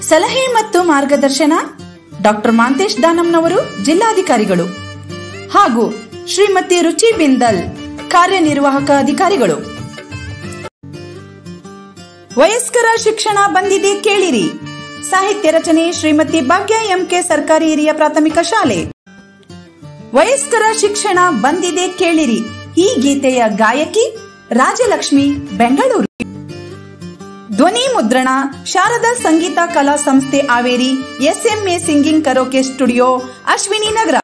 ಸಲಹೆ ಮತ್ತು ಮಾರ್ಗದರ್ಶನ ಡಾಕ್ಟರ್ ಮಾಂತೇಶ್ ದಾನಮ್ನವರು, ಜಿಲ್ಲಾಧಿಕಾರಿಗಳು, ಹಾಗೂ ಶ್ರೀಮತಿ ರುಚಿ ಬಿಂದಲ್, ಕಾರ್ಯನಿರ್ವಾಹಕ ಅಧಿಕಾರಿಗಳು. ವಯಸ್ಕರ ಶಿಕ್ಷಣ ಬಂದಿದೆ ಕೇಳಿರಿ. ಸಾಹಿತ್ಯ ರಚನೆ ಶ್ರೀಮತಿ ಭಾಗ್ಯ ಎಂಕೆ, ಸರ್ಕಾರಿ ಹಿರಿಯ ಪ್ರಾಥಮಿಕ ಶಾಲೆ. ವಯಸ್ಕರ ಶಿಕ್ಷಣ ಬಂದಿದೆ ಕೇಳಿರಿ. ಈ ಗೀತೆಯ ಗಾಯಕಿ ರಾಜಲಕ್ಷ್ಮಿ, ಬೆಂಗಳೂರು. ಧ್ವನಿ ಮುದ್ರಣ Sharada Sangeeta Kala Samsthe, Haveri. SMA singing karaoke studio, Ashwini Nagar.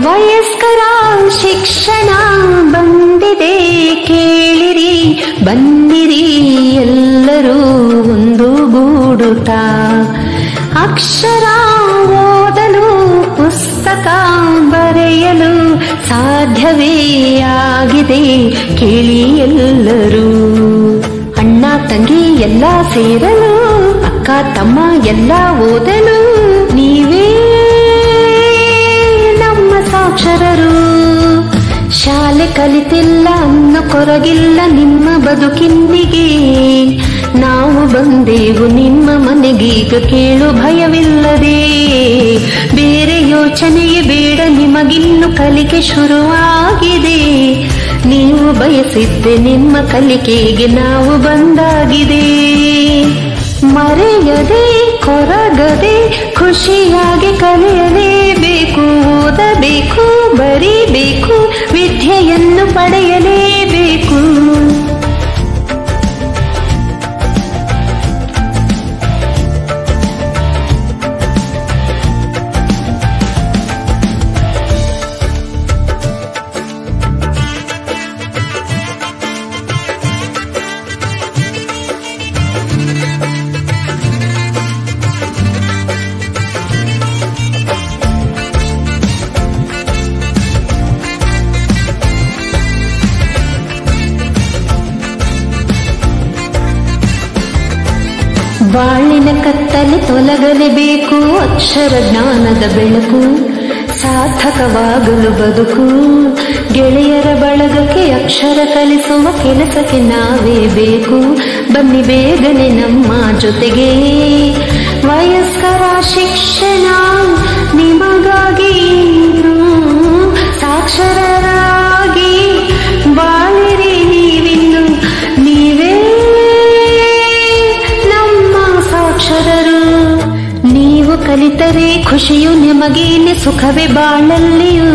ವಯಸ್ಕರ ಶಿಕ್ಷಣ ಬಂದಿದೆ ಕೇಳಿರಿ, ಬನ್ನಿರಿ ಎಲ್ಲರೂ ಒಂದು ಗೂಡುತ್ತಾ. ಅಕ್ಷರ ಓದಲು, ಪುಸ್ತಕ ಬರೆಯಲು ಸಾಧ್ಯವೇ ಆಗಿದೆ ಕೇಳಿ ಎಲ್ಲರೂ. ಅಣ್ಣ ತಂಗಿ ಎಲ್ಲ ಸೇರಲು, ಅಕ್ಕ ತಮ್ಮ ಎಲ್ಲ ಓದಲು ನೀವೇ ಸಾಕ್ಷರರು. ಶಾಲೆ ಕಲಿತಿಲ್ಲ ಅನ್ನೋ ಕೊರಗಿಲ್ಲ ನಿಮ್ಮ ಬದುಕಿನಿಗೆ. ನಾವು ಬಂದೆವು ನಿಮ್ಮ ಮನೆಗೀಗ, ಕೇಳು ಭಯವಿಲ್ಲದೆ. ಬೇರೆ ಯೋಚನೆಯೇ ಬೇಡ ನಿಮಗಿನ್ನು, ಕಲಿಕೆ ಶುರುವಾಗಿದೆ. ನೀವು ಬಯಸಿದ್ದೆ ನಿಮ್ಮ ಕಲಿಕೆಗೆ ನಾವು ಬಂದಾಗಿದೆ. ಮರೆಯದೆ ಕೊರಗದೆ ಖುಷಿಯಾಗಿ ಕಲಿಯಲೇಬೇಕು, ಓದಬೇಕು, ಬರೀಬೇಕು, ವಿದ್ಯೆಯನ್ನು ಪಡೆಯಲೇಬೇಕು. ಬಾಳಿನ ಕತ್ತಲೆ ತೊಲಗಲೇಬೇಕು, ಅಕ್ಷರ ಜ್ಞಾನದ ಬೆಳಕು ಸಾರ್ಥಕವಾಗಲು ಬದುಕು. ಗೆಳೆಯರ ಬಳಗಕ್ಕೆ ಅಕ್ಷರ ಕಲಿಸುವ ಕೆಲಸಕ್ಕೆ ನಾವೇ ಬೇಕು. ಬನ್ನಿ ಬೇಗನೆ ನಮ್ಮ ಜೊತೆಗೆ. ವಯಸ್ಕರ ಶಿಕ್ಷಣ ನಿಮಗಾಗಿ, ಸಾಕ್ಷರರಾಗಿ ಬಾಳಿರಿ ನೀವಿನ್ನು. ನೀವೇ ಸಾಕ್ಷರರು. ನೀವು ಕಲಿತರೆ ಖುಷಿಯು ನಿಮಗೇನೆ, ಸುಖವೇ ಬಾಳಲ್ಲಿಯೂ.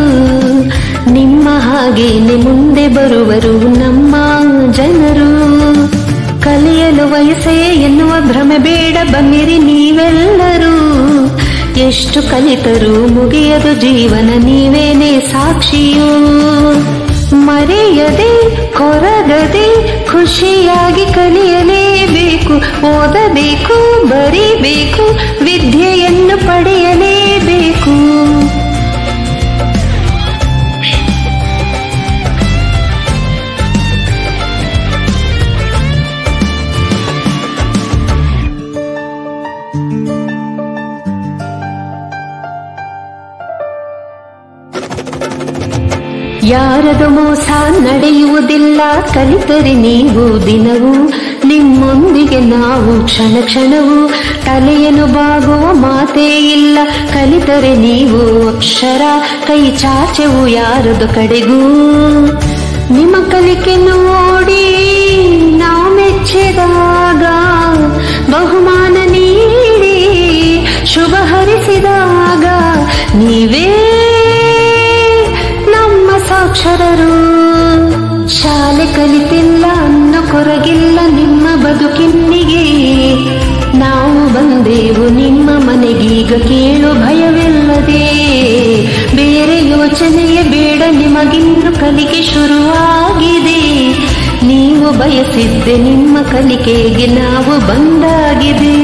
ನಿಮ್ಮ ಹಾಗೇನೆ ಮುಂದೆ ಬರುವರು ನಮ್ಮ ಜನರು. ಕಲಿಯಲು ವಯಸ್ಸೇ ಎನ್ನುವ ಭ್ರಮೆ ಬೇಡ, ಬನ್ನಿರಿ ನೀವೆಲ್ಲರೂ. ಎಷ್ಟು ಕಲಿತರೂ ಮುಗಿಯದು ಜೀವನ, ನೀವೇನೆ ಸಾಕ್ಷಿಯೂ. ಮರೆಯದೆ ಕೊರಗದೆ ಖುಷಿಯಾಗಿ ಕಲಿಯಲೇಬೇಕು, ಓದಬೇಕು, ಬರೀಬೇಕು, ವಿದ್ಯೆಯನ್ನು ಪಡೆಯಲೇಬೇಕು. ಯಾರದು ಮೋಸ ನಡೆಯುವುದಿಲ್ಲ, ಕಲಿತರೆ ನೀವು ದಿನವೂ. ನಿಮ್ಮೊಂದಿಗೆ ನಾವು ಕ್ಷಣ ಕ್ಷಣವೂ. ತಲೆಯನ್ನು ಬಾಗುವ ಮಾತೇ ಇಲ್ಲ, ಕಲಿತರೆ ನೀವು ಅಕ್ಷರ. ಕೈ ಚಾಚೆವು ಯಾರದು ಕಡೆಗೂ. ನಿಮ್ಮ ಕಲಿಕೆಯನ್ನು ಓಡಿ ನಾವು ಮೆಚ್ಚಿದಾಗ, ಬಹುಮಾನ ನೀಡಿ ಶುಭ ಹರಿಸಿದಾಗ, ನೀವೇ ನಮ್ಮ ಸಾಕ್ಷರರು. ಶಾಲೆ ಕಲಿತಿಲ್ಲ ಅನ್ನೋ ಕೊರಗಿಲ್ಲ ನಿಮ್ಮ ಬದುಕಿನಿಗೆ. ನಾವು ಬಂದೆವು ನಿಮ್ಮ ಮನೆಗೀಗ, ಕೇಳು ಭಯವಿಲ್ಲದೆ. ಬೇರೆ ಯೋಚನೆಯೇ ಬೇಡ ನಿಮಗಿನ್ನು, ಕಲಿಕೆ ಶುರುವಾಗಿದೆ. ನೀವು ಬಯಸಿದ್ದೆ ನಿಮ್ಮ ಕಲಿಕೆಗೆ ನಾವು ಬಂದಾಗಿದೆ.